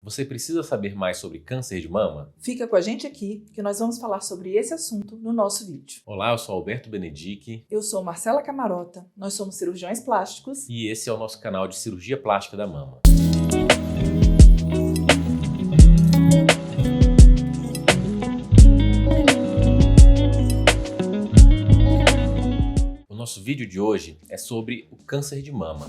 Você precisa saber mais sobre câncer de mama? Fica com a gente aqui que nós vamos falar sobre esse assunto no nosso vídeo. Olá, eu sou Alberto Benedic. Eu sou Marcela Camarota, nós somos cirurgiões plásticos. E esse é o nosso canal de cirurgia plástica da mama. O nosso vídeo de hoje é sobre o câncer de mama.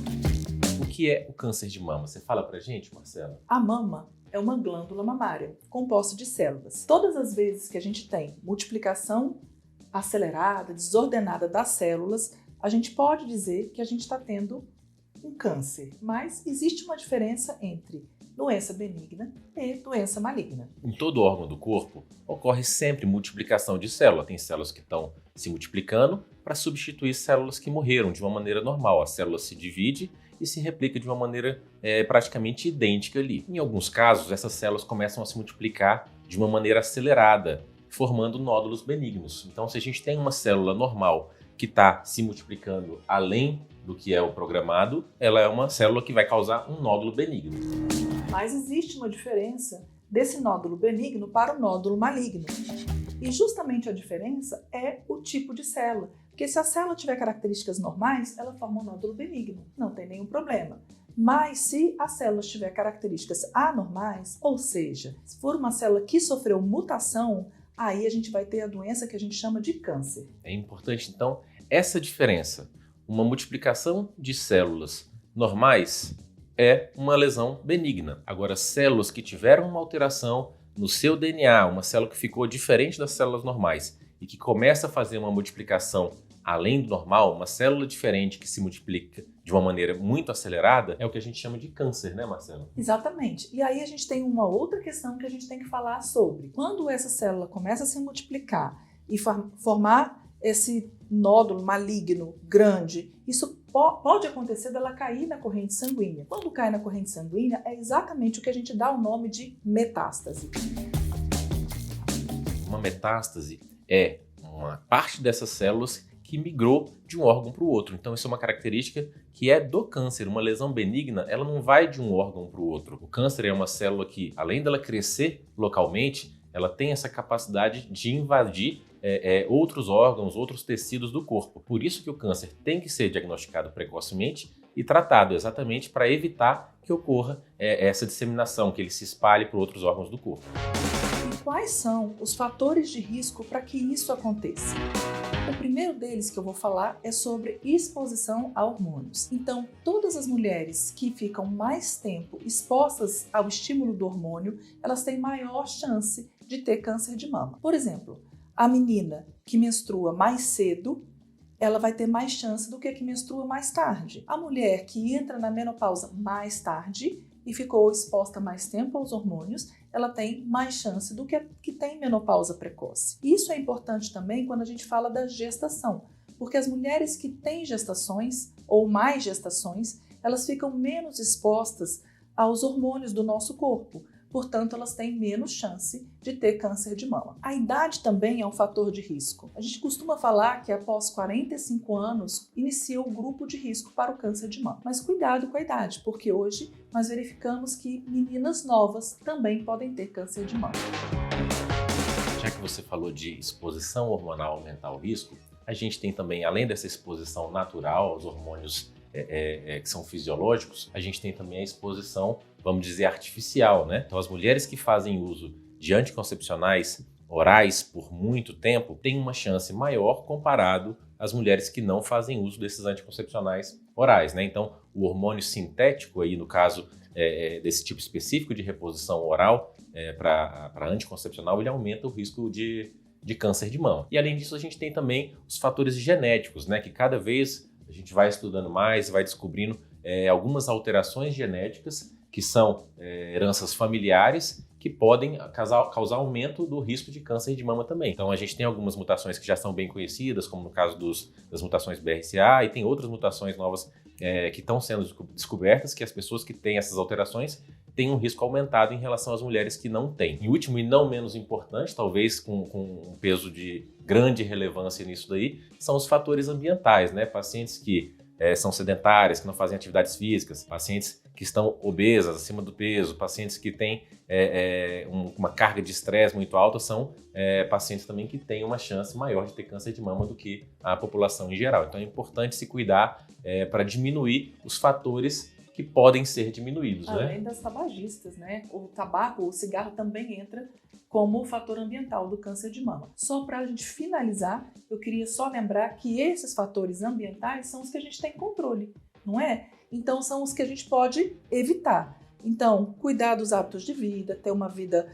O que é o câncer de mama? Você fala pra gente, Marcela? A mama é uma glândula mamária composta de células. Todas as vezes que a gente tem multiplicação acelerada, desordenada das células, a gente pode dizer que a gente está tendo um câncer. Mas existe uma diferença entre doença benigna e doença maligna. Em todo órgão do corpo ocorre sempre multiplicação de células. Tem células que estão se multiplicando para substituir células que morreram de uma maneira normal. A célula se divide e se replica de uma maneira praticamente idêntica ali. Em alguns casos, essas células começam a se multiplicar de uma maneira acelerada, formando nódulos benignos. Então, se a gente tem uma célula normal que está se multiplicando além do que é o programado, ela é uma célula que vai causar um nódulo benigno. Mas existe uma diferença desse nódulo benigno para o nódulo maligno. E justamente a diferença é o tipo de célula. Porque se a célula tiver características normais, ela forma um nódulo benigno, não tem nenhum problema. Mas se a célula tiver características anormais, ou seja, se for uma célula que sofreu mutação, aí a gente vai ter a doença que a gente chama de câncer. É importante, então, essa diferença. Uma multiplicação de células normais é uma lesão benigna. Agora, células que tiveram uma alteração no seu DNA, uma célula que ficou diferente das células normais e que começa a fazer uma multiplicação além do normal, uma célula diferente que se multiplica de uma maneira muito acelerada, é o que a gente chama de câncer, né, Marcela? Exatamente. E aí a gente tem uma outra questão que a gente tem que falar sobre. Quando essa célula começa a se multiplicar e formar esse nódulo maligno grande, isso pode acontecer dela cair na corrente sanguínea. Quando cai na corrente sanguínea, é exatamente o que a gente dá o nome de metástase. Uma metástase é uma parte dessas células que migrou de um órgão para o outro. Então isso é uma característica que é do câncer. Uma lesão benigna, ela não vai de um órgão para o outro. O câncer é uma célula que, além dela crescer localmente, ela tem essa capacidade de invadir outros órgãos, outros tecidos do corpo. Por isso que o câncer tem que ser diagnosticado precocemente e tratado exatamente para evitar que ocorra essa disseminação, que ele se espalhe para outros órgãos do corpo. E quais são os fatores de risco para que isso aconteça? O primeiro deles que eu vou falar é sobre exposição a hormônios. Então, todas as mulheres que ficam mais tempo expostas ao estímulo do hormônio, elas têm maior chance de ter câncer de mama. Por exemplo, a menina que menstrua mais cedo, ela vai ter mais chance do que a que menstrua mais tarde. A mulher que entra na menopausa mais tarde e ficou exposta mais tempo aos hormônios, ela tem mais chance do que a que tem menopausa precoce. Isso é importante também quando a gente fala da gestação, porque as mulheres que têm gestações ou mais gestações, elas ficam menos expostas aos hormônios do nosso corpo. Portanto, elas têm menos chance de ter câncer de mama. A idade também é um fator de risco. A gente costuma falar que após 45 anos inicia o grupo de risco para o câncer de mama. Mas cuidado com a idade, porque hoje nós verificamos que meninas novas também podem ter câncer de mama. Já que você falou de exposição hormonal aumentar o risco, a gente tem também, além dessa exposição natural aos hormônios que são fisiológicos, a gente tem também a exposição, vamos dizer, artificial, né? Então, as mulheres que fazem uso de anticoncepcionais orais por muito tempo têm uma chance maior comparado às mulheres que não fazem uso desses anticoncepcionais orais, né? Então, o hormônio sintético, aí, no caso desse tipo específico de reposição oral para anticoncepcional, ele aumenta o risco de câncer de mama. E, além disso, a gente tem também os fatores genéticos, né? Que cada vez a gente vai estudando mais, vai descobrindo algumas alterações genéticas que são heranças familiares que podem causar aumento do risco de câncer de mama também. Então a gente tem algumas mutações que já são bem conhecidas, como no caso das mutações BRCA, e tem outras mutações novas que estão sendo descobertas, que as pessoas que têm essas alterações têm um risco aumentado em relação às mulheres que não têm. Em último e não menos importante, talvez com um peso de grande relevância nisso daí, são os fatores ambientais, né? Pacientes que são sedentárias, que não fazem atividades físicas, pacientes que estão obesas, acima do peso, pacientes que têm uma carga de estresse muito alta, são pacientes também que têm uma chance maior de ter câncer de mama do que a população em geral. Então é importante se cuidar para diminuir os fatores que podem ser diminuídos. Além das tabagistas, né? O tabaco, o cigarro também entra como fator ambiental do câncer de mama. Só para a gente finalizar, eu queria só lembrar que esses fatores ambientais são os que a gente tem controle, não é? Então são os que a gente pode evitar. Então, cuidar dos hábitos de vida, ter uma vida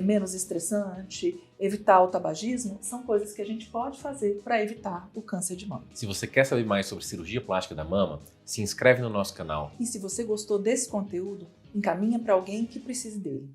menos estressante, evitar o tabagismo, são coisas que a gente pode fazer para evitar o câncer de mama. Se você quer saber mais sobre cirurgia plástica da mama, se inscreve no nosso canal. E se você gostou desse conteúdo, encaminha para alguém que precise dele.